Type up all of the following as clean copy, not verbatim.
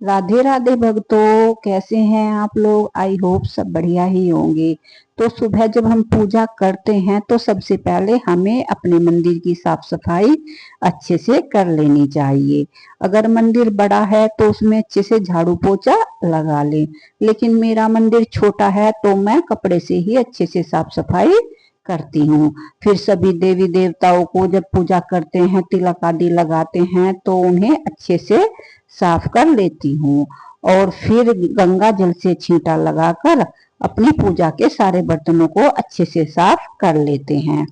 राधे राधे भक्तों, कैसे हैं आप लोग? आई होप सब बढ़िया ही होंगे। तो सुबह जब हम पूजा करते हैं तो सबसे पहले हमें अपने मंदिर की साफ सफाई अच्छे से कर लेनी चाहिए। अगर मंदिर बड़ा है तो उसमें अच्छे से झाड़ू पोछा लगा लें। लेकिन मेरा मंदिर छोटा है तो मैं कपड़े से ही अच्छे से साफ सफाई करती हूँ। फिर सभी देवी देवताओं को जब पूजा करते हैं, तिलक आदि लगाते हैं, तो उन्हें अच्छे से साफ कर लेती हूँ। और फिर गंगा जल से छींटा लगाकर अपनी पूजा के सारे बर्तनों को अच्छे से साफ कर लेते हैं।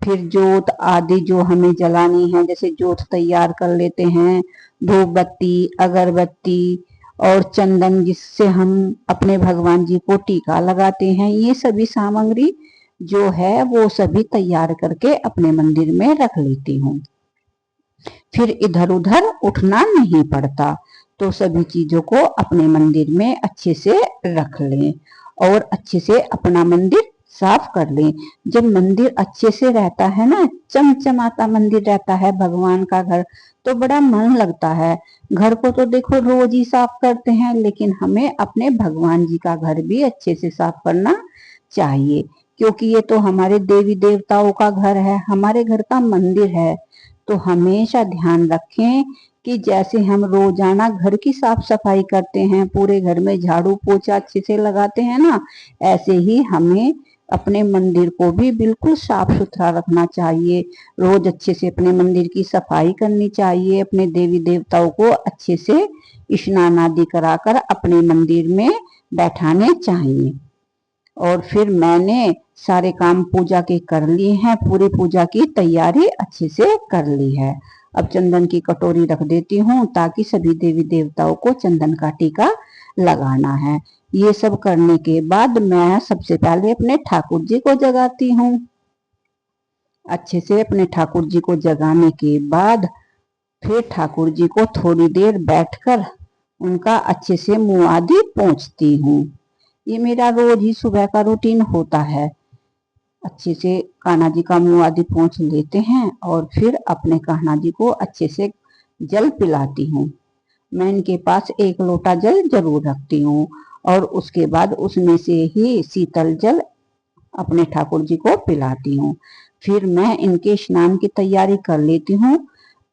फिर जोत आदि जो हमें जलानी है, जैसे जोत तैयार कर लेते हैं, धूप बत्ती, अगरबत्ती और चंदन, जिससे हम अपने भगवान जी को टीका लगाते हैं। ये सभी सामग्री जो है वो सभी तैयार करके अपने मंदिर में रख लेती हूँ। फिर इधर उधर उठना नहीं पड़ता। तो सभी चीजों को अपने मंदिर में अच्छे से रख लें और अच्छे से अपना मंदिर साफ कर लें। जब मंदिर अच्छे से रहता है ना, चमचमाता मंदिर रहता है भगवान का घर, तो बड़ा मन लगता है। घर को तो देखो रोज ही साफ करते हैं, लेकिन हमें अपने भगवान जी का घर भी अच्छे से साफ करना चाहिए, क्योंकि ये तो हमारे देवी देवताओं का घर है, हमारे घर का मंदिर है। तो हमेशा ध्यान रखें कि जैसे हम रोजाना घर की साफ सफाई करते हैं, पूरे घर में झाड़ू पोछा अच्छे से लगाते हैं ना, ऐसे ही हमें अपने मंदिर को भी बिल्कुल साफ सुथरा रखना चाहिए। रोज अच्छे से अपने मंदिर की सफाई करनी चाहिए। अपने देवी देवताओं को अच्छे से स्नान आदि कराकर अपने मंदिर में बैठाने चाहिए। और फिर मैंने सारे काम पूजा के कर लिए हैं, पूरी पूजा की तैयारी अच्छे से कर ली है। अब चंदन की कटोरी रख देती हूँ, ताकि सभी देवी देवताओं को चंदन का टीका लगाना है। ये सब करने के बाद मैं सबसे पहले अपने ठाकुर जी को जगाती हूँ। अच्छे से अपने ठाकुर जी को जगाने के बाद फिर ठाकुर जी को थोड़ी देर बैठकर उनका अच्छे से मुंह आदि पोंछती हूँ। ये मेरा रोज ही सुबह का रूटीन होता है। अच्छे से कान्हा जी का मुंह आदि पोंछ लेते हैं और फिर अपने कान्हा जी को अच्छे से जल पिलाती हूँ। मैं इनके पास 1 लोटा जल जरूर रखती हूँ और उसके बाद उसमें से ही शीतल जल अपने ठाकुर जी को पिलाती हूँ। फिर मैं इनके स्नान की तैयारी कर लेती हूँ।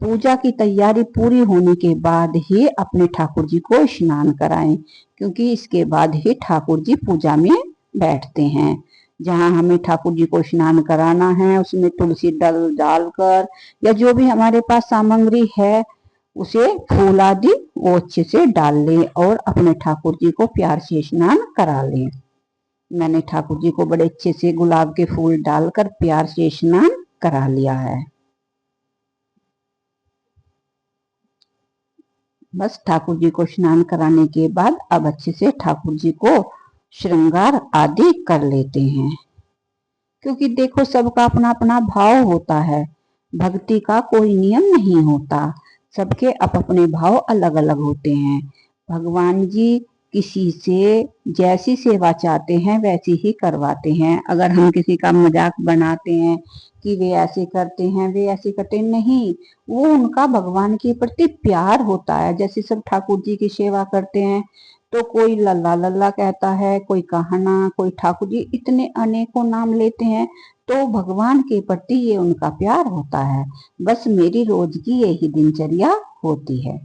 पूजा की तैयारी पूरी होने के बाद ही अपने ठाकुर जी को स्नान कराएं, क्योंकि इसके बाद ही ठाकुर जी पूजा में बैठते हैं। जहाँ हमें ठाकुर जी को स्नान कराना है, उसमें तुलसी डालकर या जो भी हमारे पास सामग्री है, उसे फूल आदि वो अच्छे से डाल लें और अपने ठाकुर जी को प्यार से स्नान करा लें। मैंने ठाकुर जी को बड़े अच्छे से गुलाब के फूल डालकर प्यार से स्नान करा लिया है। बस ठाकुर जी को स्नान कराने के बाद अब अच्छे से ठाकुर जी को श्रृंगार आदि कर लेते हैं, क्योंकि देखो सबका अपना अपना भाव होता है। भक्ति का कोई नियम नहीं होता, सबके अपने भाव अलग अलग होते हैं। भगवान जी किसी से जैसी सेवा चाहते हैं वैसी ही करवाते हैं। अगर हम किसी का मजाक बनाते हैं कि वे ऐसे करते हैं, वे ऐसे करते नहीं, वो उनका भगवान के प्रति प्यार होता है। जैसे सब ठाकुर जी की सेवा करते हैं, तो कोई लल्ला लल्ला कहता है, कोई कहना, कोई ठाकुर जी, इतने अनेकों नाम लेते हैं। तो भगवान के प्रति ये उनका प्यार होता है। बस मेरी रोज की यही दिनचर्या होती है।